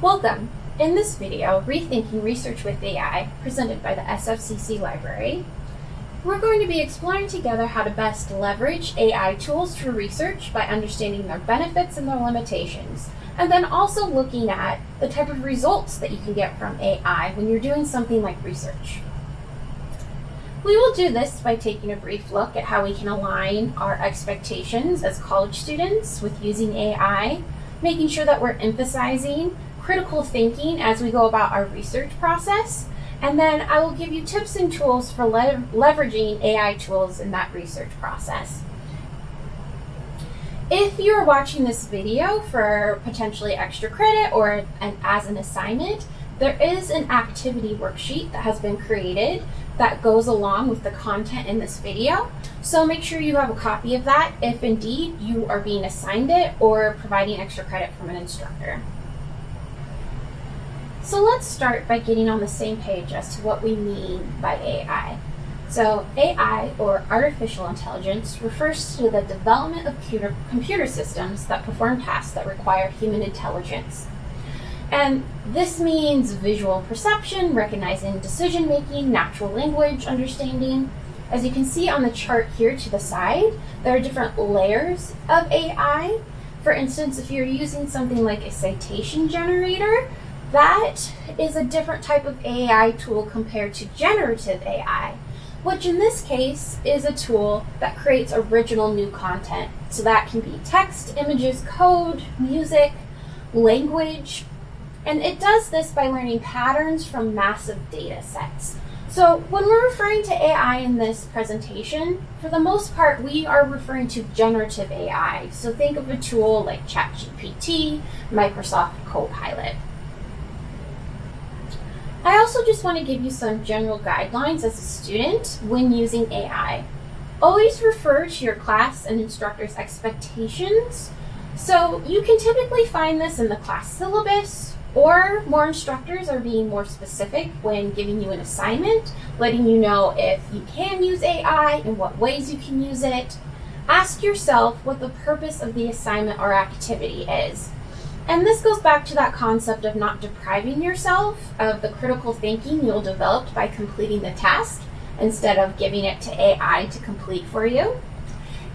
Welcome! In this video, Rethinking Research with AI, presented by the SFCC Library, we're going to be exploring together how to best leverage AI tools for research by understanding their benefits and their limitations, and then also looking at the type of results that you can get from AI when you're doing something like research. We will do this by taking a brief look at how we can align our expectations as college students with using AI, making sure that we're emphasizing critical thinking as we go about our research process, and then I will give you tips and tools for leveraging AI tools in that research process. If you're watching this video for potentially extra credit or as an assignment, there is an activity worksheet that has been created that goes along with the content in this video. So make sure you have a copy of that if indeed you are being assigned it or providing extra credit from an instructor. So let's start by getting on the same page as to what we mean by AI. So AI, or artificial intelligence, refers to the development of computer systems that perform tasks that require human intelligence. And this means visual perception, recognizing decision-making, natural language understanding. As you can see on the chart here to the side, there are different layers of AI. For instance, if you're using something like a citation generator, that is a different type of AI tool compared to generative AI, which in this case is a tool that creates original new content. So that can be text, images, code, music, language, and it does this by learning patterns from massive data sets. So when we're referring to AI in this presentation, for the most part, we are referring to generative AI. So think of a tool like ChatGPT, Microsoft Copilot. I also just want to give you some general guidelines as a student when using AI. Always refer to your class and instructor's expectations. So you can typically find this in the class syllabus, or more instructors are being more specific when giving you an assignment, letting you know if you can use AI and what ways you can use it. Ask yourself what the purpose of the assignment or activity is. And this goes back to that concept of not depriving yourself of the critical thinking you'll develop by completing the task instead of giving it to AI to complete for you.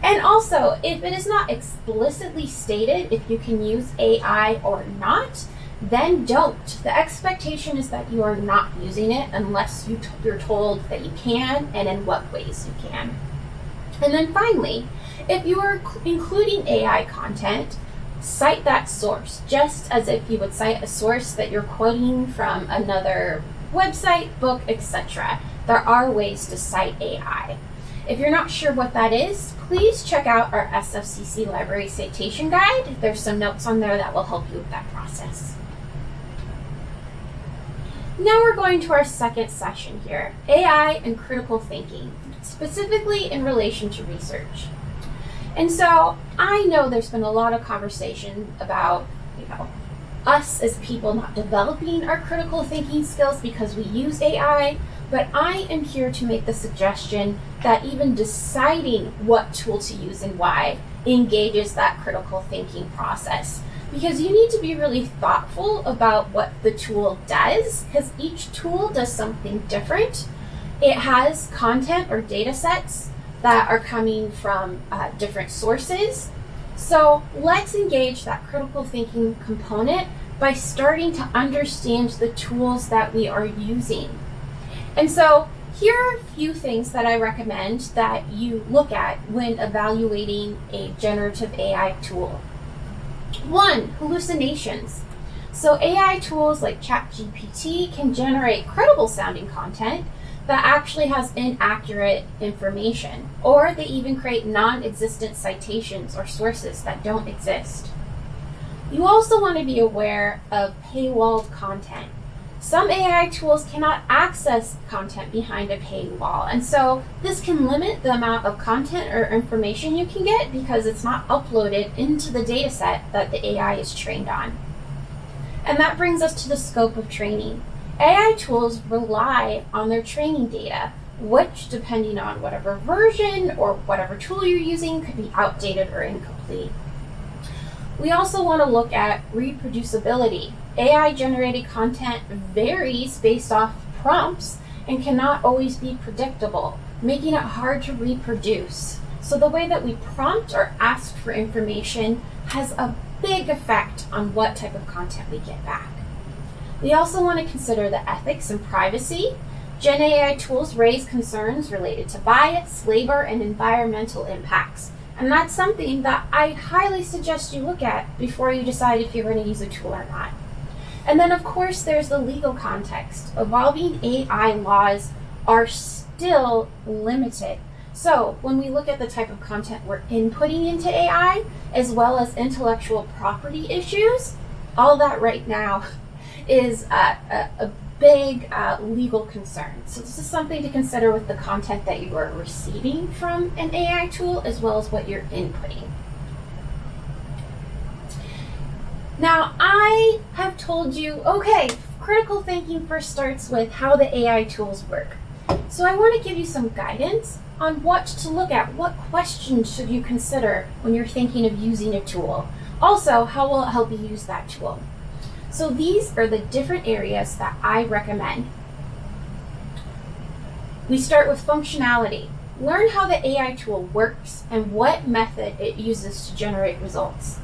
And also, if it is not explicitly stated if you can use AI or not, then don't. The expectation is that you are not using it unless you're told that you can and in what ways you can. And then finally, if you are including AI content, cite that source, just as if you would cite a source that you're quoting from another website, book, etc. There are ways to cite AI. If you're not sure what that is, please check out our SFCC Library Citation Guide. There's some notes on there that will help you with that process. Now we're going to our second session here, AI and critical thinking, specifically in relation to research. And so I know there's been a lot of conversation about, us as people not developing our critical thinking skills because we use AI, but I am here to make the suggestion that even deciding what tool to use and why engages that critical thinking process. Because you need to be really thoughtful about what the tool does, because each tool does something different. It has content or data sets that are coming from different sources. So let's engage that critical thinking component by starting to understand the tools that we are using. And so here are a few things that I recommend that you look at when evaluating a generative AI tool. 1, hallucinations. So AI tools like ChatGPT can generate credible sounding content that actually has inaccurate information, or they even create non-existent citations or sources that don't exist. You also want to be aware of paywalled content. Some AI tools cannot access content behind a paywall, and so this can limit the amount of content or information you can get because it's not uploaded into the data set that the AI is trained on. And that brings us to the scope of training. AI tools rely on their training data, which, depending on whatever version or whatever tool you're using, could be outdated or incomplete. We also want to look at reproducibility. AI generated content varies based off prompts and cannot always be predictable, making it hard to reproduce. So the way that we prompt or ask for information has a big effect on what type of content we get back. We also want to consider the ethics and privacy. Gen AI tools raise concerns related to bias, labor, and environmental impacts. And that's something that I highly suggest you look at before you decide if you're going to use a tool or not. And then, of course, there's the legal context. Evolving AI laws are still limited. So when we look at the type of content we're inputting into AI, as well as intellectual property issues, all that right now is a big legal concern. So this is something to consider with the content that you are receiving from an AI tool, as well as what you're inputting. Now, I have told you, okay, critical thinking first starts with how the AI tools work. So I want to give you some guidance on what to look at. What questions should you consider when you're thinking of using a tool? Also, how will it help you use that tool? So these are the different areas that I recommend. We start with functionality. Learn how the AI tool works and what method it uses to generate results.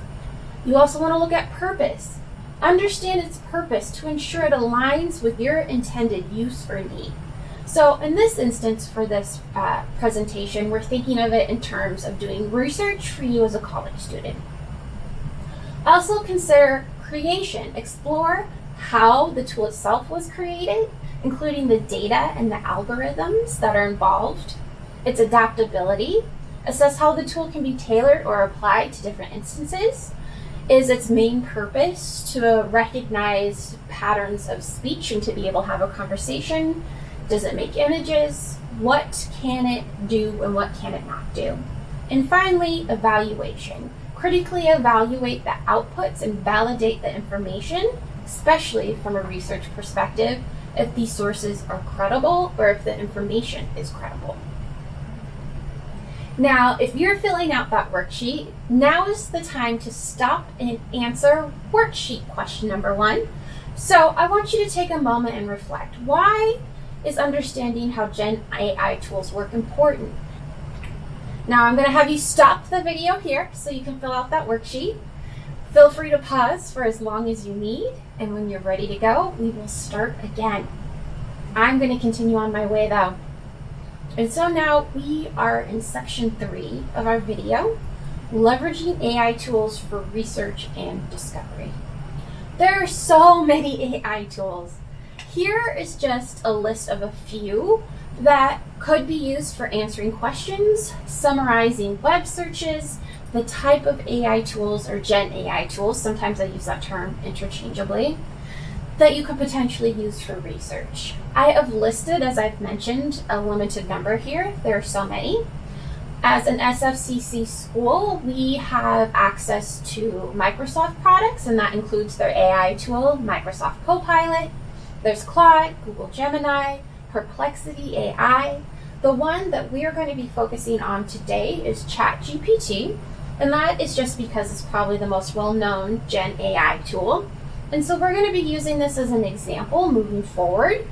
You also want to look at purpose. Understand its purpose to ensure it aligns with your intended use or need. So in this instance for this presentation, we're thinking of it in terms of doing research for you as a college student. Also consider creation. Explore how the tool itself was created, including the data and the algorithms that are involved, its adaptability. Assess how the tool can be tailored or applied to different instances. Is its main purpose to recognize patterns of speech and to be able to have a conversation? Does it make images? What can it do and what can it not do? And finally, evaluation. Critically evaluate the outputs and validate the information, especially from a research perspective, if these sources are credible or if the information is credible. Now, if you're filling out that worksheet, now is the time to stop and answer worksheet question number 1. So I want you to take a moment and reflect. Why is understanding how Gen AI tools work important? Now I'm going to have you stop the video here so you can fill out that worksheet. Feel free to pause for as long as you need, and when you're ready to go, we will start again. I'm going to continue on my way though. And so now we are in section 3 of our video, leveraging AI tools for research and discovery. There are so many AI tools. Here is just a list of a few that could be used for answering questions, summarizing web searches, the type of AI tools or Gen AI tools, sometimes I use that term interchangeably, that you could potentially use for research. I have listed, as I've mentioned, a limited number here. There are so many. As an SFCC school, we have access to Microsoft products, and that includes their AI tool, Microsoft Copilot. There's Claude, Google Gemini, Perplexity AI. The one that we are going to be focusing on today is ChatGPT, and that is just because it's probably the most well-known Gen AI tool. And so we're going to be using this as an example moving forward.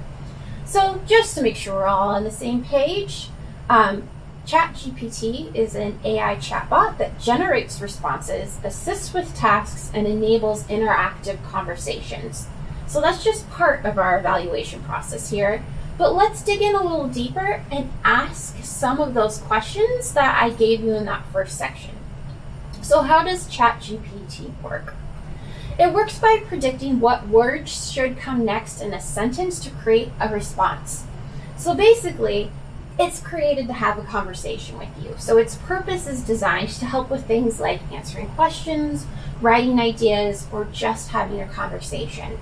So just to make sure we're all on the same page, ChatGPT is an AI chatbot that generates responses, assists with tasks, and enables interactive conversations. So that's just part of our evaluation process here. But let's dig in a little deeper and ask some of those questions that I gave you in that first section. So how does ChatGPT work? It works by predicting what words should come next in a sentence to create a response. So basically, it's created to have a conversation with you. So its purpose is designed to help with things like answering questions, writing ideas, or just having a conversation.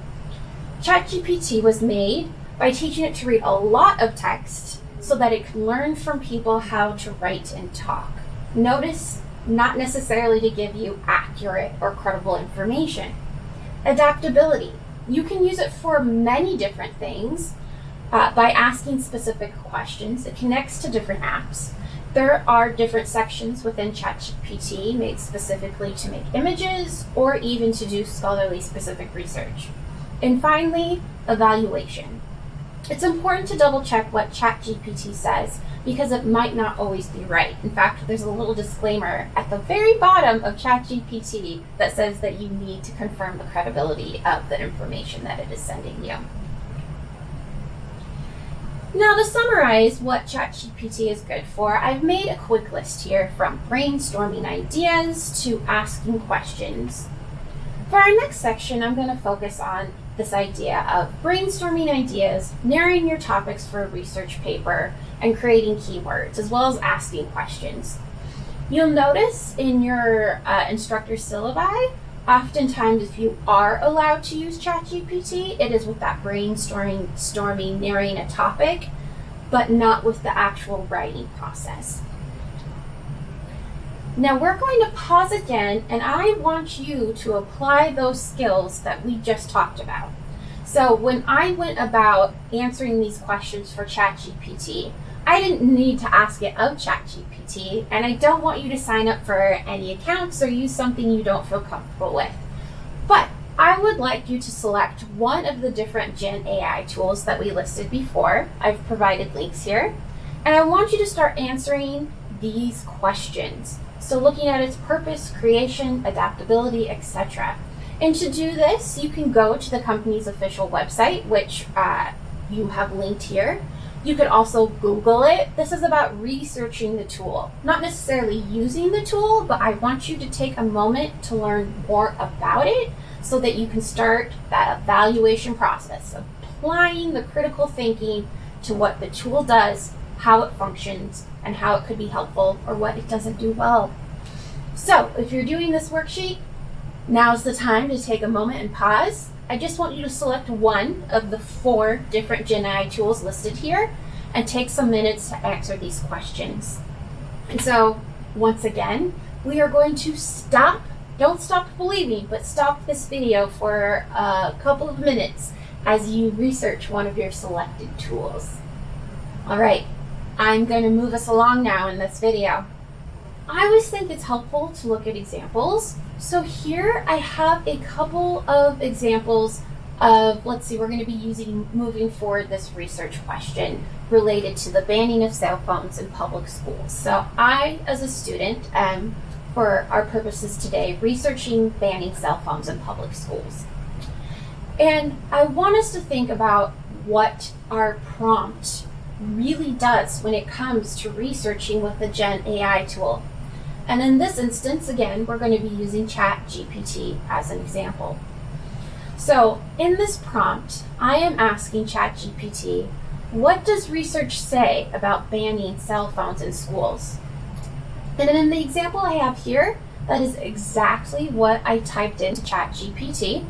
ChatGPT was made by teaching it to read a lot of text so that it can learn from people how to write and talk. Notice, not necessarily to give you accurate or credible information. Adaptability. You can use it for many different things by asking specific questions. It connects to different apps. There are different sections within ChatGPT made specifically to make images or even to do scholarly specific research. And finally, evaluation. It's important to double check what ChatGPT says because it might not always be right. In fact, there's a little disclaimer at the very bottom of ChatGPT that says that you need to confirm the credibility of the information that it is sending you. Now, to summarize what ChatGPT is good for, I've made a quick list here from brainstorming ideas to asking questions. For our next section, I'm going to focus on this idea of brainstorming ideas, narrowing your topics for a research paper, and creating keywords, as well as asking questions. You'll notice in your instructor syllabi, oftentimes if you are allowed to use ChatGPT, it is with that brainstorming, narrowing a topic, but not with the actual writing process. Now we're going to pause again, and I want you to apply those skills that we just talked about. So when I went about answering these questions for ChatGPT, I didn't need to ask it of ChatGPT, and I don't want you to sign up for any accounts or use something you don't feel comfortable with. But I would like you to select one of the different Gen AI tools that we listed before. I've provided links here, and I want you to start answering these questions. So looking at its purpose, creation, adaptability, etc. And to do this, you can go to the company's official website, which you have linked here. You could also Google it. This is about researching the tool, not necessarily using the tool, but I want you to take a moment to learn more about it so that you can start that evaluation process, applying the critical thinking to what the tool does, how it functions, and how it could be helpful or what it doesn't do well. So if you're doing this worksheet, now's the time to take a moment and pause. I just want you to select one of the 4 different Gen AI tools listed here and take some minutes to answer these questions. And so once again, we are going to don't stop believing, but stop this video for a couple of minutes as you research one of your selected tools. All right, I'm going to move us along now in this video. I always think it's helpful to look at examples. So here I have a couple of examples of, let's see, we're going to be moving forward this research question related to the banning of cell phones in public schools. So I, as a student, am, for our purposes today, researching banning cell phones in public schools. And I want us to think about what our prompt really does when it comes to researching with the Gen AI tool. And in this instance, again, we're going to be using ChatGPT as an example. So in this prompt, I am asking ChatGPT, what does research say about banning cell phones in schools? And in the example I have here, that is exactly what I typed into ChatGPT.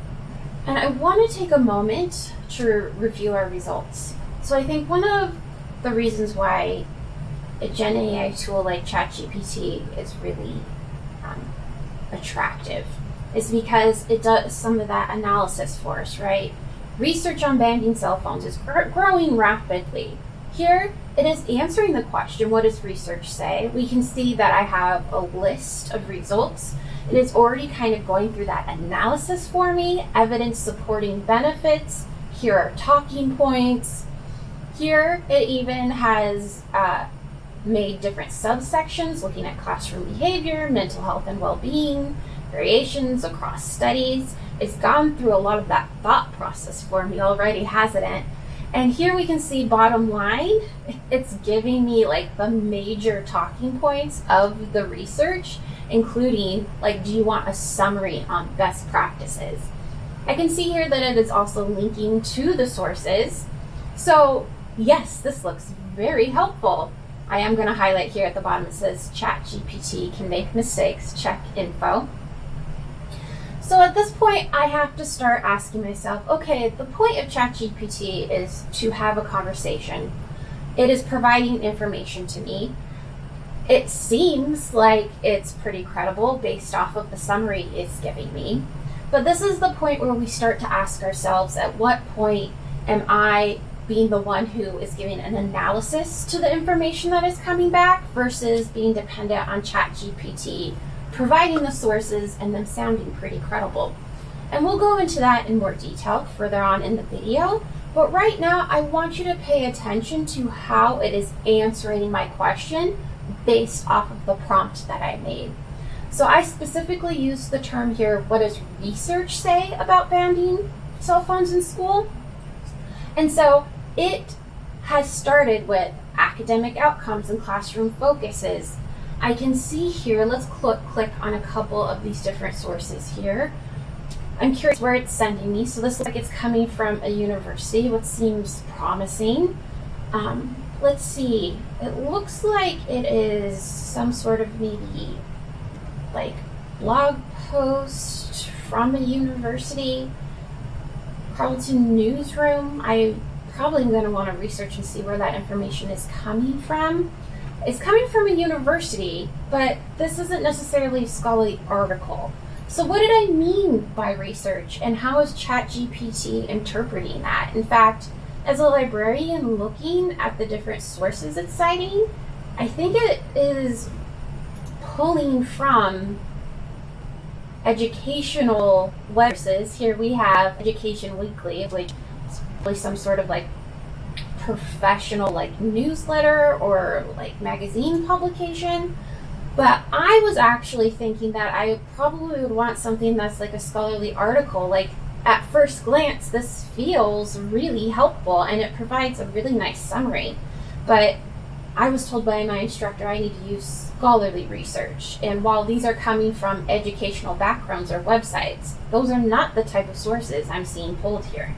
And I want to take a moment to review our results. So I think one of the reasons why a Gen AI tool like ChatGPT is really attractive is because it does some of that analysis for us, right? Research on banning cell phones is growing rapidly. Here, it is answering the question, what does research say? We can see that I have a list of results. It is already kind of going through that analysis for me, evidence supporting benefits. Here are talking points. Here, it even has made different subsections looking at classroom behavior, mental health and well-being, variations across studies. It's gone through a lot of that thought process for me already, hasn't it? And here we can see bottom line, it's giving me like the major talking points of the research, including like, do you want a summary on best practices? I can see here that it is also linking to the sources. So yes, this looks very helpful. I am going to highlight here at the bottom, it says ChatGPT can make mistakes, check info. So at this point, I have to start asking myself, okay, the point of ChatGPT is to have a conversation. It is providing information to me. It seems like it's pretty credible based off of the summary it's giving me. But this is the point where we start to ask ourselves, at what point am I being the one who is giving an analysis to the information that is coming back versus being dependent on ChatGPT providing the sources and them sounding pretty credible? And we'll go into that in more detail further on in the video. But right now, I want you to pay attention to how it is answering my question based off of the prompt that I made. So I specifically used the term here, what does research say about banning cell phones in school? And so it has started with academic outcomes and classroom focuses. I can see here, let's click on a couple of these different sources here. I'm curious where it's sending me. So this looks like it's coming from a university, what seems promising. Let's see, it looks like it is some sort of maybe like blog post from a university, Carleton Newsroom. I probably am going to want to research and see where that information is coming from. It's coming from a university, but this isn't necessarily a scholarly article. So what did I mean by research, and how is ChatGPT interpreting that? In fact, as a librarian looking at the different sources it's citing, I think it is pulling from educational websites. Here we have Education Weekly, which is probably some sort of like professional like newsletter or like magazine publication. But I was actually thinking that I probably would want something that's like a scholarly article. Like at first glance, this feels really helpful and it provides a really nice summary. But I was told by my instructor I need to use scholarly research. And while these are coming from educational backgrounds or websites, those are not the type of sources I'm seeing pulled here.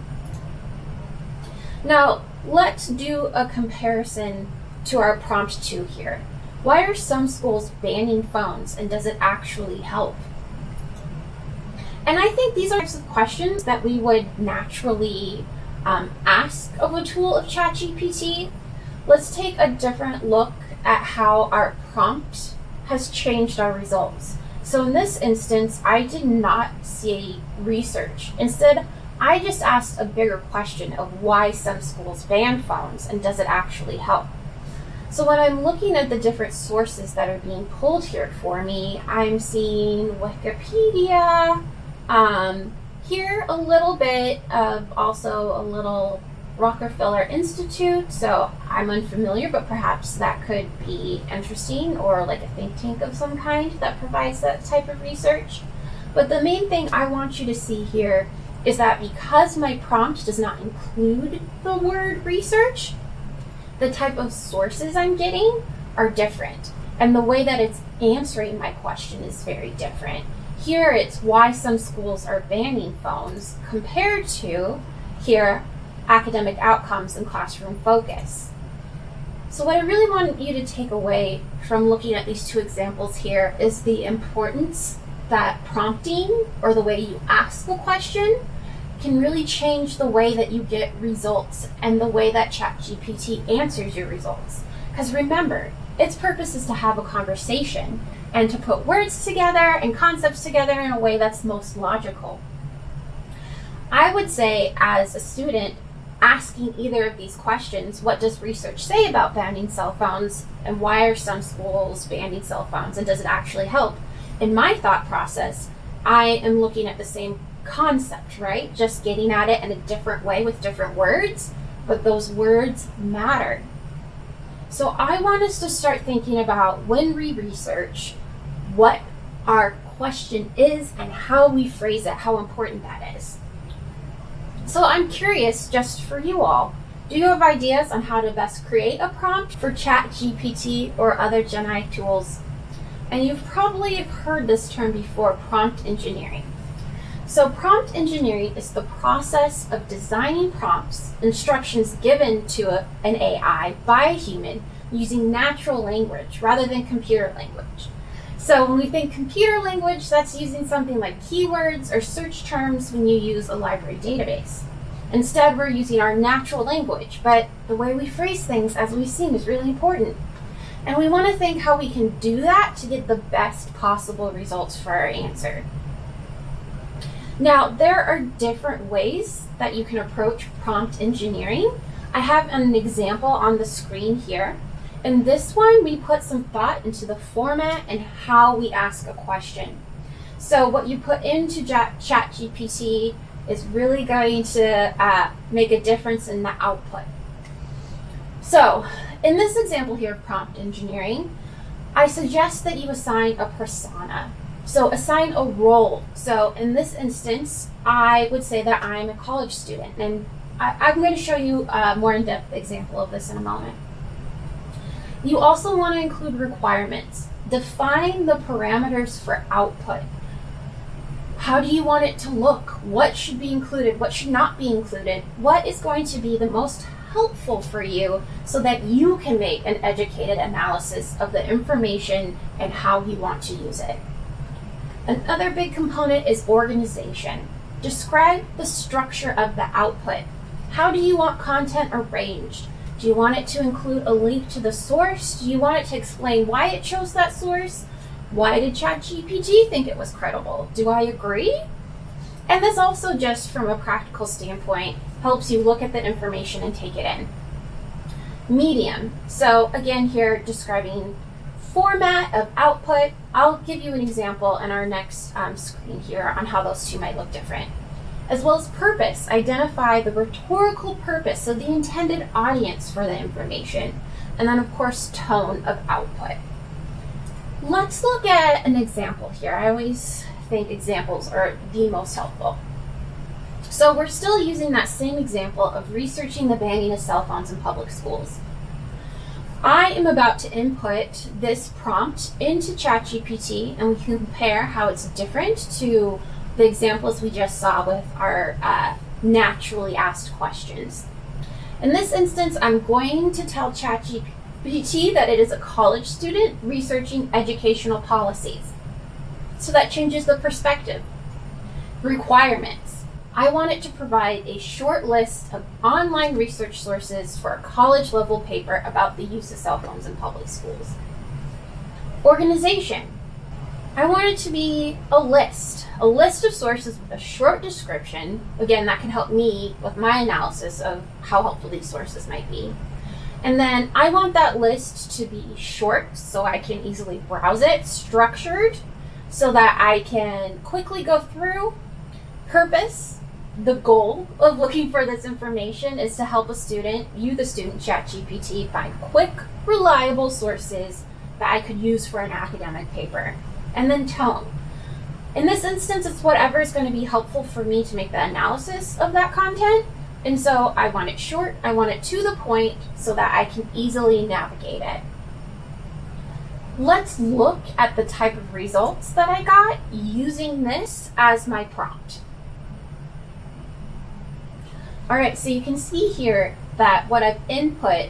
Now, let's do a comparison to our prompt 2 here. Why are some schools banning phones, and does it actually help? And I think these are types of questions that we would naturally ask of a tool of ChatGPT. Let's take a different look at how our prompt has changed our results. So in this instance, I did not see research. Instead, I just asked a bigger question of why some schools ban phones, and does it actually help? So when I'm looking at the different sources that are being pulled here for me, I'm seeing Wikipedia, here a little bit of also a little Rockefeller Institute. So I'm unfamiliar, but perhaps that could be interesting, or like a think tank of some kind that provides that type of research. But the main thing I want you to see here is that because my prompt does not include the word research, the type of sources I'm getting are different. And the way that it's answering my question is very different. Here it's why some schools are banning phones, compared to here, academic outcomes and classroom focus. So what I really want you to take away from looking at these two examples here is the importance that prompting, or the way you ask the question, can really change the way that you get results and the way that ChatGPT answers your results. Because remember, its purpose is to have a conversation and to put words together and concepts together in a way that's most logical. I would say, as a student, asking either of these questions, what does research say about banning cell phones, and why are some schools banning cell phones, and does it actually help? In my thought process, I am looking at the same concept, right? Just getting at it in a different way with different words, but those words matter. So I want us to start thinking about, when we research, what our question is and how we phrase it, how important that is. So I'm curious, just for you all, do you have ideas on how to best create a prompt for ChatGPT or other Gen AI tools? And you've probably heard this term before, prompt engineering. So prompt engineering is the process of designing prompts, instructions given to an AI by a human using natural language rather than computer language. So when we think computer language, that's using something like keywords or search terms when you use a library database. Instead, we're using our natural language, but the way we phrase things, as we've seen, is really important. And we want to think how we can do that to get the best possible results for our answer. Now, there are different ways that you can approach prompt engineering. I have an example on the screen here. In this one, we put some thought into the format and how we ask a question. So what you put into ChatGPT is really going to make a difference in the output. So in this example here of prompt engineering, I suggest that you assign a persona. So assign a role. So in this instance, I would say that I'm a college student, and I'm going to show you a more in-depth example of this in a moment. You also want to include requirements. Define the parameters for output. How do you want it to look? What should be included? What should not be included? What is going to be the most helpful for you so that you can make an educated analysis of the information and how you want to use it? Another big component is organization. Describe the structure of the output. How do you want content arranged? Do you want it to include a link to the source? Do you want it to explain why it chose that source? Why did ChatGPT think it was credible? Do I agree? And this also, just from a practical standpoint, helps you look at the information and take it in. Medium. So again, here describing format of output. I'll give you an example in our next screen here on how those two might look different. As well as purpose. Identify the rhetorical purpose, so the intended audience for the information. And then, of course, tone of output. Let's look at an example here. I always think examples are the most helpful. So we're still using that same example of researching the banning of cell phones in public schools. I am about to input this prompt into ChatGPT, and we can compare how it's different to the examples we just saw with our naturally asked questions. In this instance, I'm going to tell ChatGPT that it is a college student researching educational policies. So that changes the perspective. Requirements. I want it to provide a short list of online research sources for a college level paper about the use of cell phones in public schools. Organization. I want it to be a list of sources with a short description. Again, that can help me with my analysis of how helpful these sources might be. And then I want that list to be short so I can easily browse it, structured so that I can quickly go through. Purpose. The goal of looking for this information is to help a student, you the student, ChatGPT, find quick, reliable sources that I could use for an academic paper. And then tone. In this instance, it's whatever is going to be helpful for me to make the analysis of that content. And so I want it short, I want it to the point so that I can easily navigate it. Let's look at the type of results that I got using this as my prompt. All right, so you can see here that what I've input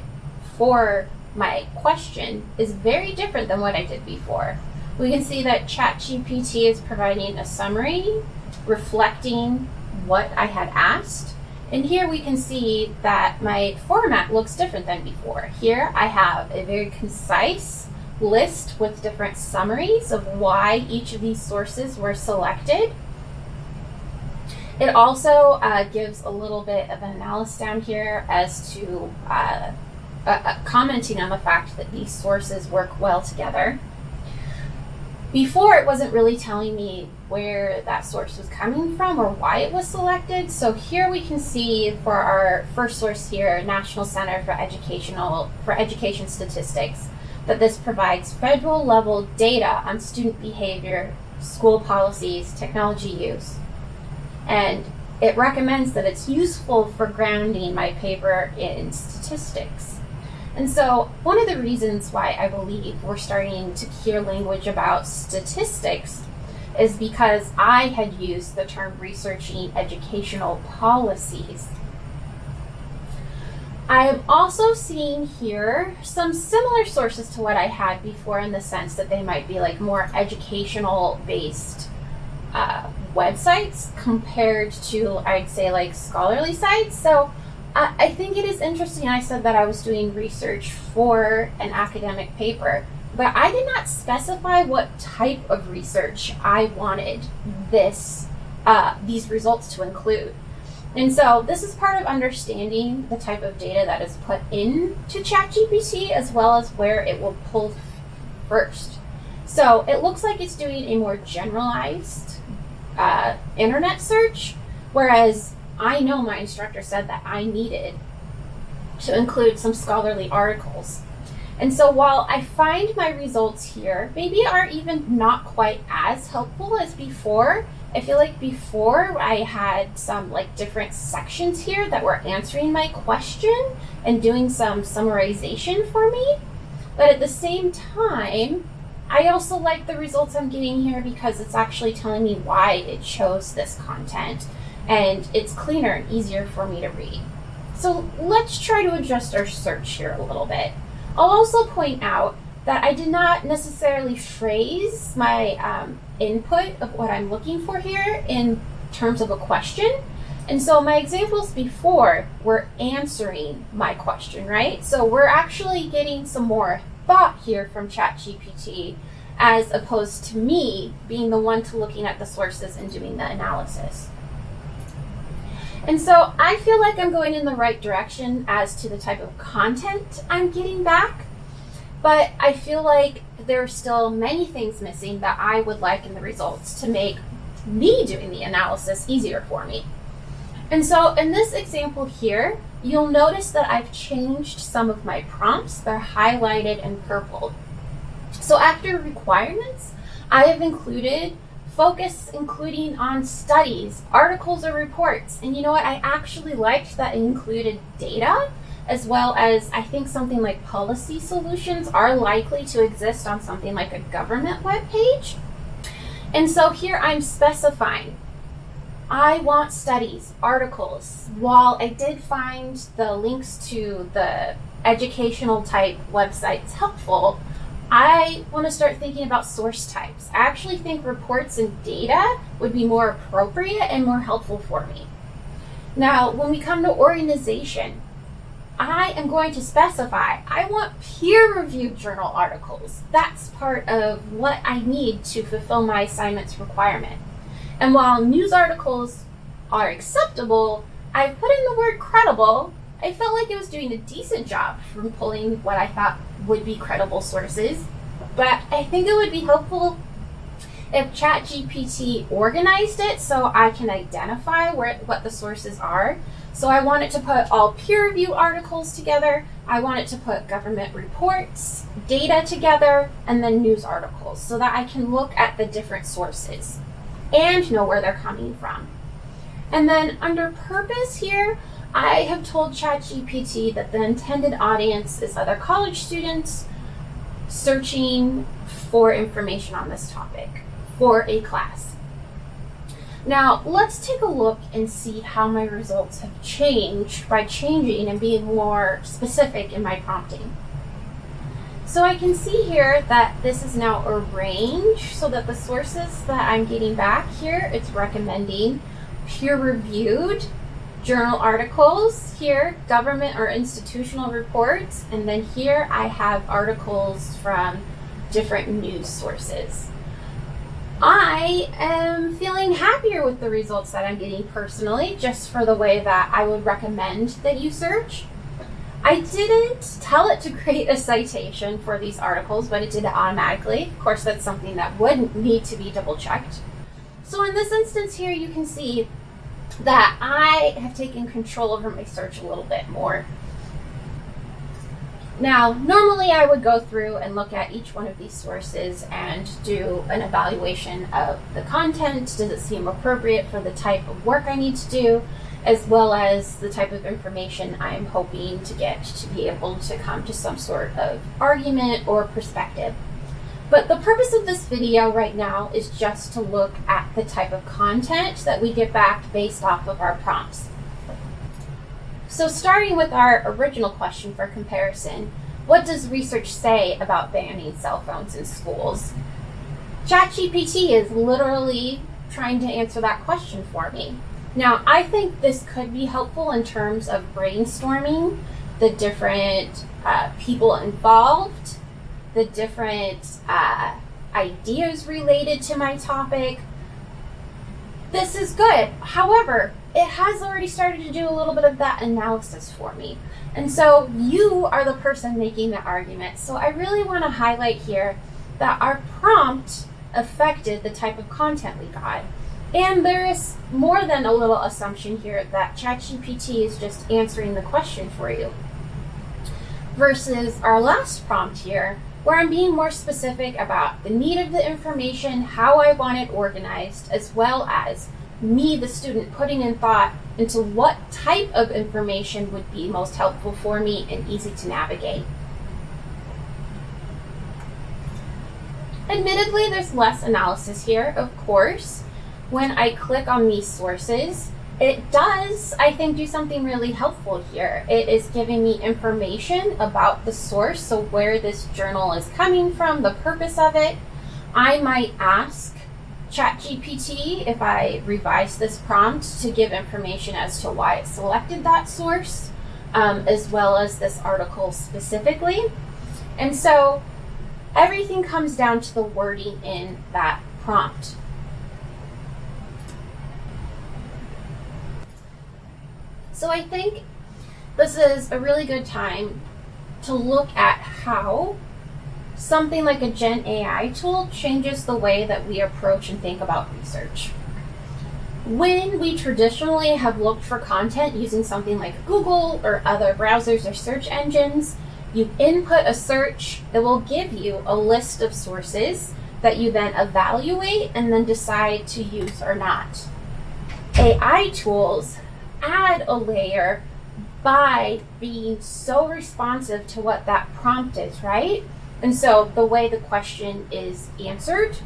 for my question is very different than what I did before. We can see that ChatGPT is providing a summary reflecting what I had asked. And here we can see that my format looks different than before. Here I have a very concise list with different summaries of why each of these sources were selected. It also gives a little bit of an analysis down here as to commenting on the fact that these sources work well together. Before, it wasn't really telling me where that source was coming from or why it was selected. So here we can see for our first source here, National Center for Education Statistics, that this provides federal level data on student behavior, school policies, technology use. And it recommends that it's useful for grounding my paper in statistics. And so one of the reasons why I believe we're starting to hear language about statistics is because I had used the term researching educational policies. I am also seeing here some similar sources to what I had before, in the sense that they might be like more educational based websites compared to, I'd say, like scholarly sites. So I think it is interesting. I said that I was doing research for an academic paper, but I did not specify what type of research I wanted these results to include. And so this is part of understanding the type of data that is put into ChatGPT, as well as where it will pull first. So it looks like it's doing a more generalized internet search, whereas I know my instructor said that I needed to include some scholarly articles. And so while I find my results here maybe are even not quite as helpful as before, I feel like before I had some like different sections here that were answering my question and doing some summarization for me. But at the same time, I also like the results I'm getting here because it's actually telling me why it chose this content, and it's cleaner and easier for me to read. So let's try to adjust our search here a little bit. I'll also point out that I did not necessarily phrase my input of what I'm looking for here in terms of a question. And so my examples before were answering my question, right? So we're actually getting some more thought here from ChatGPT as opposed to me being the one to looking at the sources and doing the analysis. And so I feel like I'm going in the right direction as to the type of content I'm getting back, but I feel like there are still many things missing that I would like in the results to make me doing the analysis easier for me. And so in this example here, you'll notice that I've changed some of my prompts. They're highlighted in purple. So after requirements, I have included focus including on studies, articles, or reports. And you know what? I actually liked that it included data, as well as I think something like policy solutions are likely to exist on something like a government webpage. And so here I'm specifying I want studies, articles. While I did find the links to the educational type websites helpful, I want to start thinking about source types. I actually think reports and data would be more appropriate and more helpful for me. Now, when we come to organization, I am going to specify I want peer-reviewed journal articles. That's part of what I need to fulfill my assignment's requirement. And while news articles are acceptable, I've put in the word credible. I felt like it was doing a decent job from pulling what I thought would be credible sources. But I think it would be helpful if ChatGPT organized it so I can identify what the sources are. So I want it to put all peer review articles together. I want it to put government reports, data together, and then news articles so that I can look at the different sources and know where they're coming from. And then under purpose here, I have told ChatGPT that the intended audience is other college students searching for information on this topic for a class. Now, let's take a look and see how my results have changed by changing and being more specific in my prompting. So I can see here that this is now arranged so that the sources that I'm getting back here, it's recommending peer-reviewed journal articles, here government or institutional reports, and then here I have articles from different news sources. I am feeling happier with the results that I'm getting personally, just for the way that I would recommend that you search. I didn't tell it to create a citation for these articles, but it did it automatically. Of course, that's something that would need to be double checked. So in this instance here, you can see that I have taken control over my search a little bit more. Now, normally I would go through and look at each one of these sources and do an evaluation of the content. Does it seem appropriate for the type of work I need to do, as well as the type of information I'm hoping to get to be able to come to some sort of argument or perspective. But the purpose of this video right now is just to look at the type of content that we get back based off of our prompts. So starting with our original question for comparison, what does research say about banning cell phones in schools? ChatGPT is literally trying to answer that question for me. Now, I think this could be helpful in terms of brainstorming the different people involved, the different ideas related to my topic. This is good. However, it has already started to do a little bit of that analysis for me. And so you are the person making the argument. So I really want to highlight here that our prompt affected the type of content we got. And there is more than a little assumption here that ChatGPT is just answering the question for you. Versus our last prompt here, where I'm being more specific about the need of the information, how I want it organized, as well as me, the student, putting in thought into what type of information would be most helpful for me and easy to navigate. Admittedly, there's less analysis here, of course. When I click on these sources, it does, I think, do something really helpful here. It is giving me information about the source, so where this journal is coming from, the purpose of it. I might ask ChatGPT, if I revise this prompt, to give information as to why it selected that source, as well as this article specifically. And so everything comes down to the wording in that prompt. So I think this is a really good time to look at how something like a Gen AI tool changes the way that we approach and think about research. When we traditionally have looked for content using something like Google or other browsers or search engines, you input a search, it will give you a list of sources that you then evaluate and then decide to use or not. AI tools add a layer by being so responsive to what that prompt is, right? And so the way the question is answered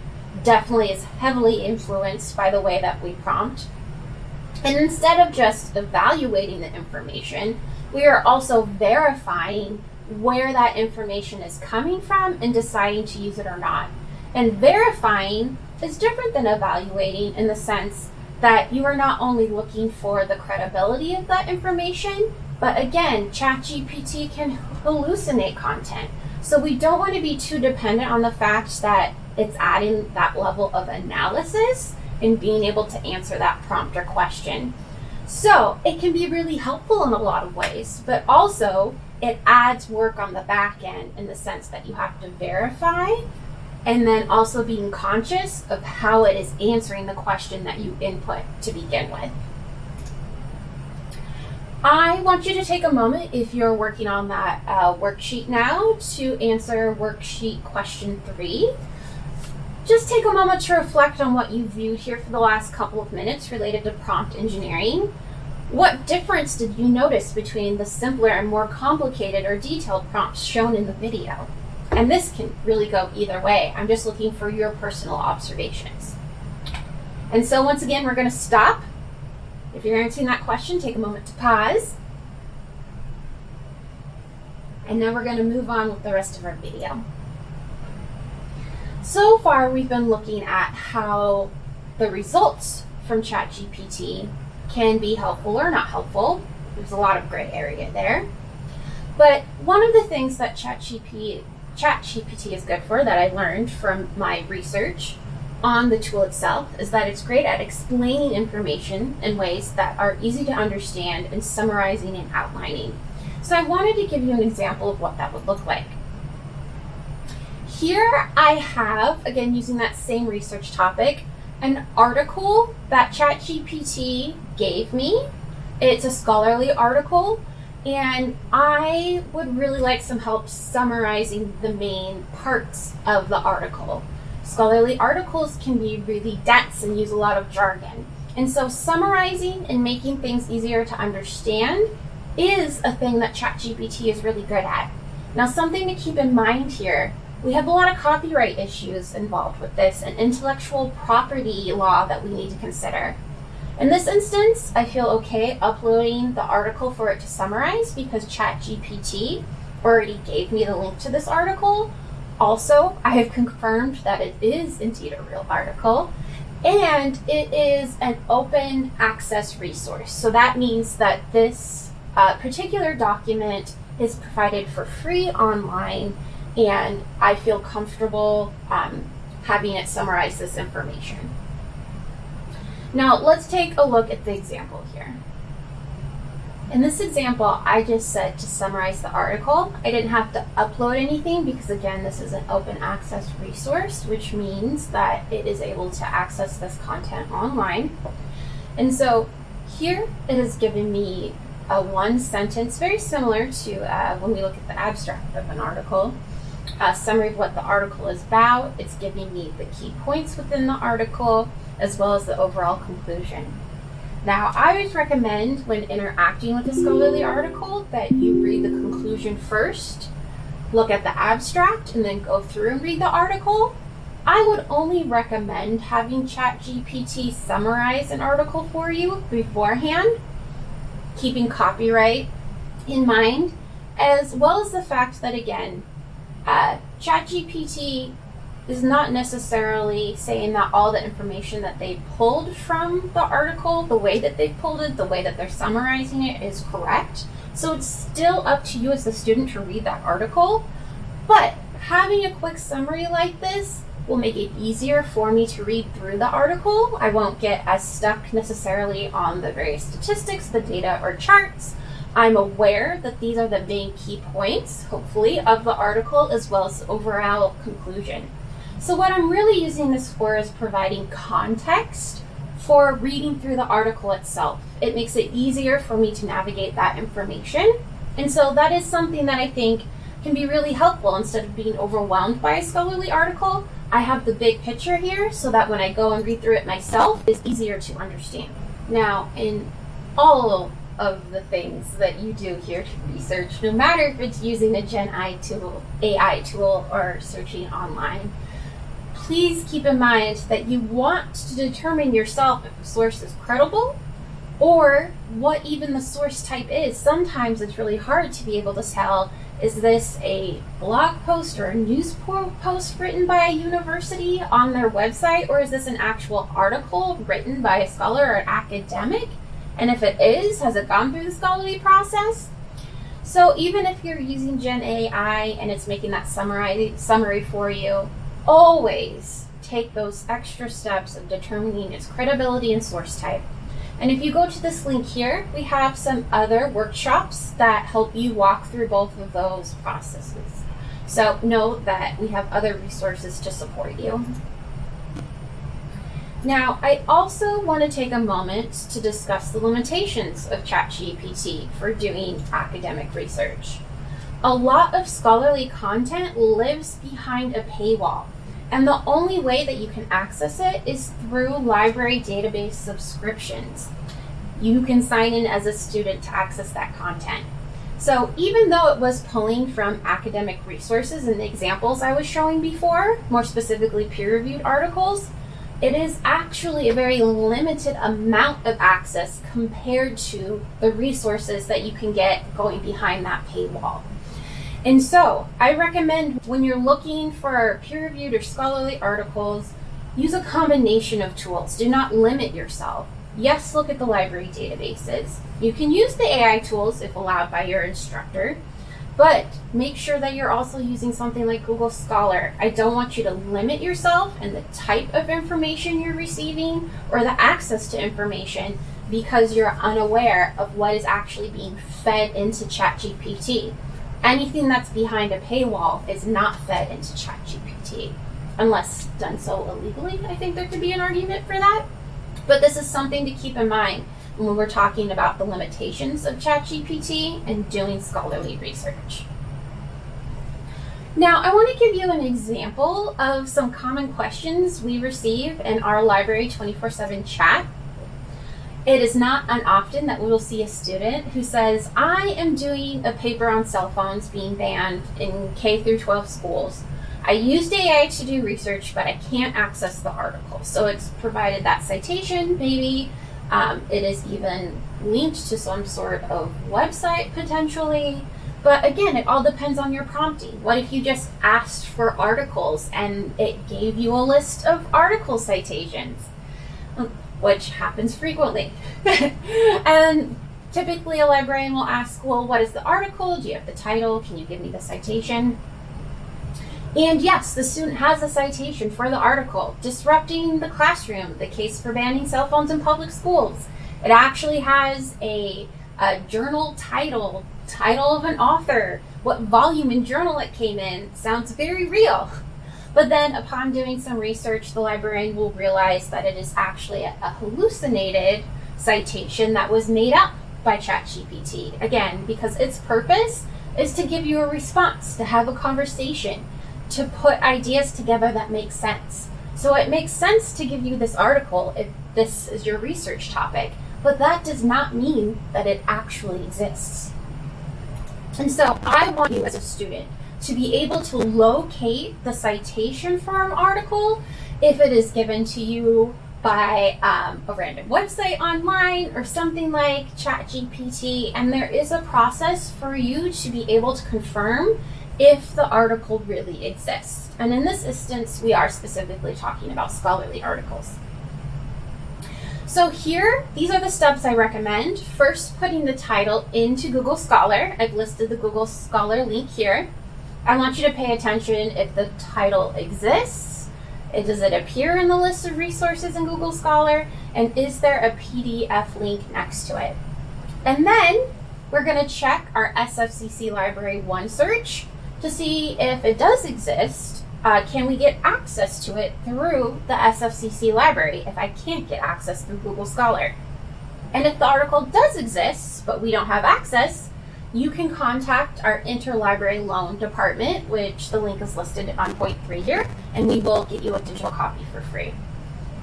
definitely is heavily influenced by the way that we prompt. And instead of just evaluating the information, we are also verifying where that information is coming from and deciding to use it or not. And verifying is different than evaluating in the sense that you are not only looking for the credibility of that information, but again, ChatGPT can hallucinate content. So we don't want to be too dependent on the fact that it's adding that level of analysis and being able to answer that prompt or question. So it can be really helpful in a lot of ways, but also it adds work on the back end in the sense that you have to verify and then also being conscious of how it is answering the question that you input to begin with. I want you to take a moment, if you're working on that worksheet now, to answer worksheet question 3. Just take a moment to reflect on what you viewed here for the last couple of minutes related to prompt engineering. What difference did you notice between the simpler and more complicated or detailed prompts shown in the video? And this can really go either way. I'm just looking for your personal observations. And so once again, we're going to stop. If you're answering that question, take a moment to pause. And then we're going to move on with the rest of our video. So far, we've been looking at how the results from ChatGPT can be helpful or not helpful. There's a lot of gray area there. But one of the things that ChatGPT is good for, that I learned from my research on the tool itself, is that it's great at explaining information in ways that are easy to understand and summarizing and outlining. So I wanted to give you an example of what that would look like. Here I have, again using that same research topic, an article that ChatGPT gave me. It's a scholarly article, and I would really like some help summarizing the main parts of the article. Scholarly articles can be really dense and use a lot of jargon. And so summarizing and making things easier to understand is a thing that ChatGPT is really good at. Now, something to keep in mind here, we have a lot of copyright issues involved with this and intellectual property law that we need to consider. In this instance, I feel okay uploading the article for it to summarize because ChatGPT already gave me the link to this article. Also, I have confirmed that it is indeed a real article, and it is an open access resource. So that means that this particular document is provided for free online, and I feel comfortable having it summarize this information. Now, let's take a look at the example here. In this example, I just said to summarize the article. I didn't have to upload anything because, again, this is an open access resource, which means that it is able to access this content online. And so here it has given me a one sentence, very similar to when we look at the abstract of an article, a summary of what the article is about. It's giving me the key points within the article, as well as the overall conclusion. Now, I always recommend when interacting with a scholarly article that you read the conclusion first, look at the abstract, and then go through and read the article. I would only recommend having ChatGPT summarize an article for you beforehand, keeping copyright in mind, as well as the fact that, again, ChatGPT is not necessarily saying that all the information that they pulled from the article, the way that they pulled it, the way that they're summarizing it is correct. So it's still up to you as the student to read that article. But having a quick summary like this will make it easier for me to read through the article. I won't get as stuck necessarily on the various statistics, the data, or charts. I'm aware that these are the main key points, hopefully, of the article, as well as the overall conclusion. So what I'm really using this for is providing context for reading through the article itself. It makes it easier for me to navigate that information. And so that is something that I think can be really helpful. Instead of being overwhelmed by a scholarly article, I have the big picture here so that when I go and read through it myself, it's easier to understand. Now, in all of the things that you do here to research, no matter if it's using a AI tool or searching online, please keep in mind that you want to determine yourself if a source is credible or what even the source type is. Sometimes it's really hard to be able to tell, is this a blog post or a news post written by a university on their website, or is this an actual article written by a scholar or an academic? And if it is, has it gone through the scholarly process? So even if you're using Gen AI and it's making that summary for you, always take those extra steps of determining its credibility and source type. And if you go to this link here, we have some other workshops that help you walk through both of those processes. So know that we have other resources to support you. Now, I also want to take a moment to discuss the limitations of ChatGPT for doing academic research. A lot of scholarly content lives behind a paywall, and the only way that you can access it is through library database subscriptions. You can sign in as a student to access that content. So even though it was pulling from academic resources in the examples I was showing before, more specifically peer-reviewed articles, it is actually a very limited amount of access compared to the resources that you can get going behind that paywall. And so I recommend when you're looking for peer-reviewed or scholarly articles, use a combination of tools. Do not limit yourself. Yes, look at the library databases. You can use the AI tools if allowed by your instructor, but make sure that you're also using something like Google Scholar. I don't want you to limit yourself and the type of information you're receiving or the access to information because you're unaware of what is actually being fed into ChatGPT. Anything that's behind a paywall is not fed into ChatGPT, unless done so illegally. I think there could be an argument for that. But this is something to keep in mind when we're talking about the limitations of ChatGPT and doing scholarly research. Now, I want to give you an example of some common questions we receive in our Library 24/7 chat. It is not unoften that we will see a student who says, I am doing a paper on cell phones being banned in K through 12 schools. I used AI to do research, but I can't access the article. So it's provided that citation, maybe it is even linked to some sort of website potentially. But again, it all depends on your prompting. What if you just asked for articles and it gave you a list of article citations? Which happens frequently. And typically a librarian will ask, well, what is the article? Do you have the title? Can you give me the citation? And yes, the student has a citation for the article, Disrupting the Classroom, the Case for Banning Cell Phones in Public Schools. It actually has a journal title, title of an author, what volume and journal it came in. Sounds very real. But then upon doing some research, the librarian will realize that it is actually a hallucinated citation that was made up by ChatGPT. Again, because its purpose is to give you a response, to have a conversation, to put ideas together that make sense. So it makes sense to give you this article if this is your research topic, but that does not mean that it actually exists. And so I want you as a student to be able to locate the citation for an article if it is given to you by a random website online or something like ChatGPT, and there is a process for you to be able to confirm if the article really exists. And in this instance, we are specifically talking about scholarly articles. So here, these are the steps I recommend. First, putting the title into Google Scholar. I've listed the Google Scholar link here. I want you to pay attention if the title exists. Does it appear in the list of resources in Google Scholar? And is there a PDF link next to it? And then we're going to check our SFCC Library OneSearch to see if it does exist. Can we get access to it through the SFCC library if I can't get access through Google Scholar? And if the article does exist, but we don't have access, you can contact our interlibrary loan department, which the link is listed on point 3 here, and we will get you a digital copy for free.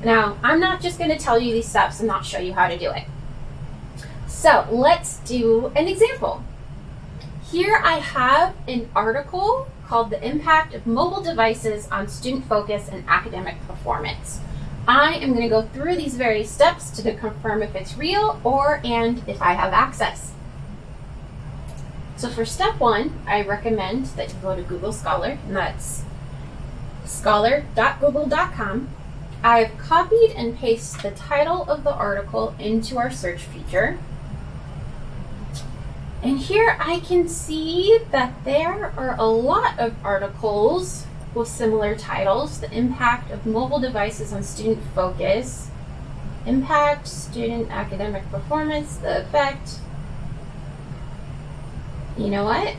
Now, I'm not just going to tell you these steps and not show you how to do it. So let's do an example. Here I have an article called The Impact of Mobile Devices on Student Focus and Academic Performance. I am going to go through these various steps to confirm if it's real and if I have access. So for step 1, I recommend that you go to Google Scholar, and that's scholar.google.com. I've copied and pasted the title of the article into our search feature. And here I can see that there are a lot of articles with similar titles. The impact of mobile devices on student focus, impact, student academic performance, the effect. You know what?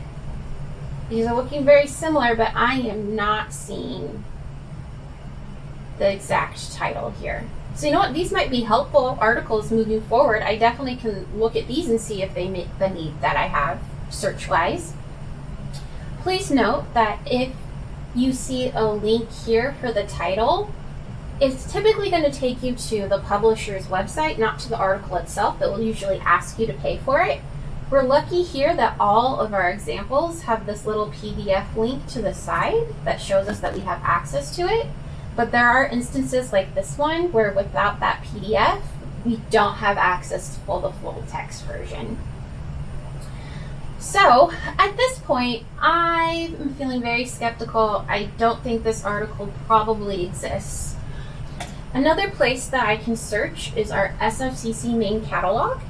These are looking very similar, but I am not seeing the exact title here. So you know what? These might be helpful articles moving forward. I definitely can look at these and see if they meet the need that I have search-wise. Please note that if you see a link here for the title, it's typically going to take you to the publisher's website, not to the article itself. It will usually ask you to pay for it. We're lucky here that all of our examples have this little PDF link to the side that shows us that we have access to it. But there are instances like this one where without that PDF, we don't have access to the full text version. So at this point, I'm feeling very skeptical. I don't think this article probably exists. Another place that I can search is our SFCC main catalog.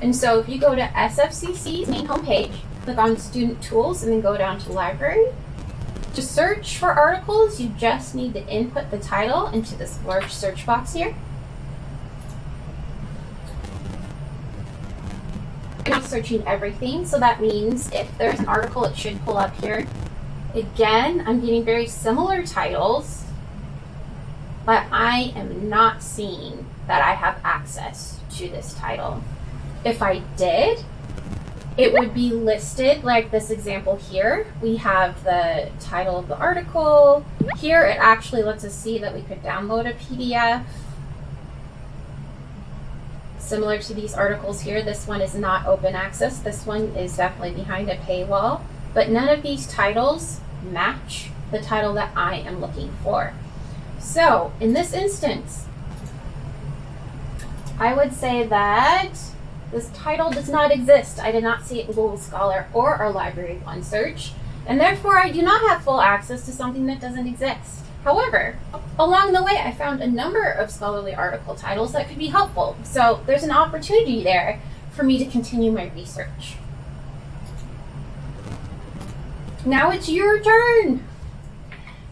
And so if you go to SFCC's main homepage, click on Student Tools, and then go down to Library. To search for articles, you just need to input the title into this large search box here. I'm not searching everything, so that means if there's an article, it should pull up here. Again, I'm getting very similar titles, but I am not seeing that I have access to this title. If I did, it would be listed like this example here. We have the title of the article. Here it actually lets us see that we could download a PDF. Similar to these articles here, this one is not open access. This one is definitely behind a paywall, but none of these titles match the title that I am looking for. So in this instance, I would say that this title does not exist. I did not see it in Google Scholar or our Library OneSearch, and therefore I do not have full access to something that doesn't exist. However, along the way, I found a number of scholarly article titles that could be helpful. So there's an opportunity there for me to continue my research. Now it's your turn.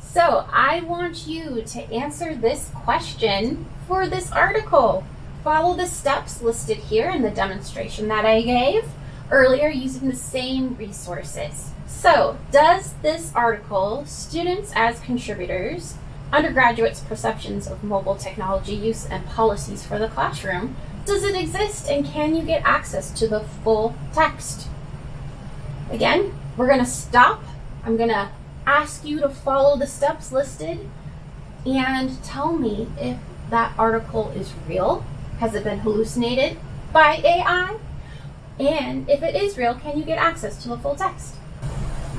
So I want you to answer this question for this article. follow the steps listed here in the demonstration that I gave earlier using the same resources. So, does this article, Students as Contributors, Undergraduates' Perceptions of Mobile Technology Use and Policies for the Classroom, does it exist and can you get access to the full text? Again, we're going to stop. I'm going to ask you to follow the steps listed and tell me if that article is real. Has it been hallucinated by AI? And if it is real, can you get access to the full text?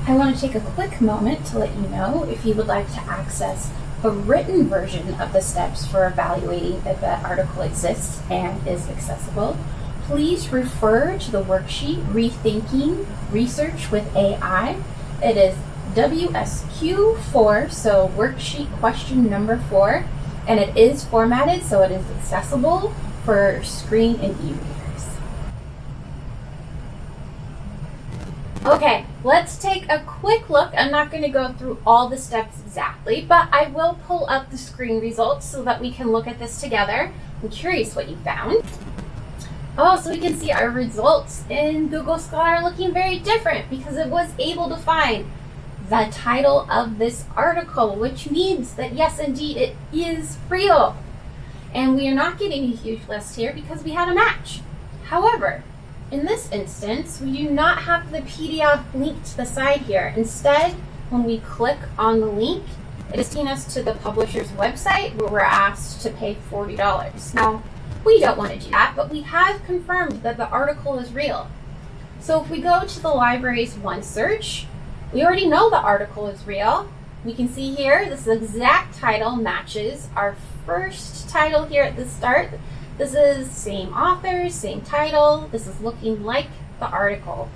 I want to take a quick moment to let you know if you would like to access a written version of the steps for evaluating if that article exists and is accessible. Please refer to the worksheet Rethinking Research with AI. It is WSQ4, so worksheet question number 4, and it is formatted so it is accessible for screen and e-readers. Okay, let's take a quick look. I'm not going to go through all the steps exactly, but I will pull up the screen results so that we can look at this together. I'm curious what you found. Oh, so we can see our results in Google Scholar looking very different because it was able to find the title of this article, which means that yes, indeed, it is real. And we are not getting a huge list here because we had a match. However, in this instance, we do not have the PDF link to the side here. Instead, when we click on the link, it is taking us to the publisher's website where we're asked to pay $40. Now, we don't want to do that, but we have confirmed that the article is real. So if we go to the library's OneSearch, we already know the article is real. We can see here, this exact title matches our first title here at the start. This is same author, same title. This is looking like the article.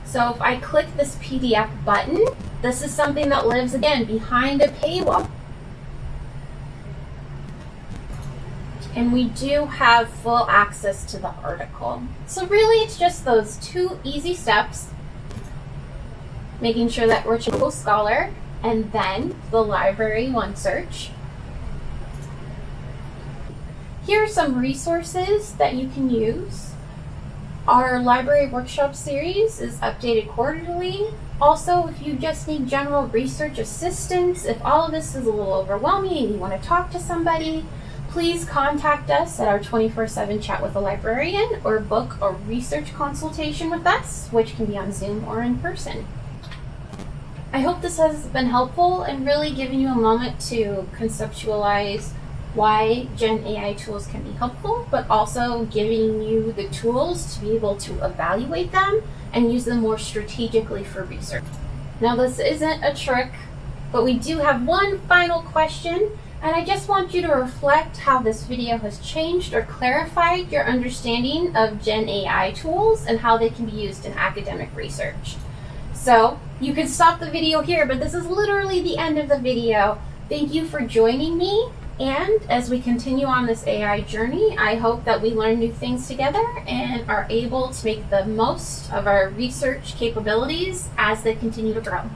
So if I click this PDF button, this is something that lives again behind a paywall. And we do have full access to the article. So really it's just those 2 easy steps, making sure that we're Google Scholar and then the library OneSearch. Here are some resources that you can use. Our library workshop series is updated quarterly. Also, if you just need general research assistance, if all of this is a little overwhelming and you want to talk to somebody, please contact us at our 24/7 chat with a librarian or book a research consultation with us, which can be on Zoom or in person. I hope this has been helpful and really given you a moment to conceptualize why Gen AI tools can be helpful, but also giving you the tools to be able to evaluate them and use them more strategically for research. Now, this isn't a trick, but we do have one final question, and I just want you to reflect how this video has changed or clarified your understanding of Gen AI tools and how they can be used in academic research. So you can stop the video here, but this is literally the end of the video. Thank you for joining me. And as we continue on this AI journey, I hope that we learn new things together and are able to make the most of our research capabilities as they continue to grow.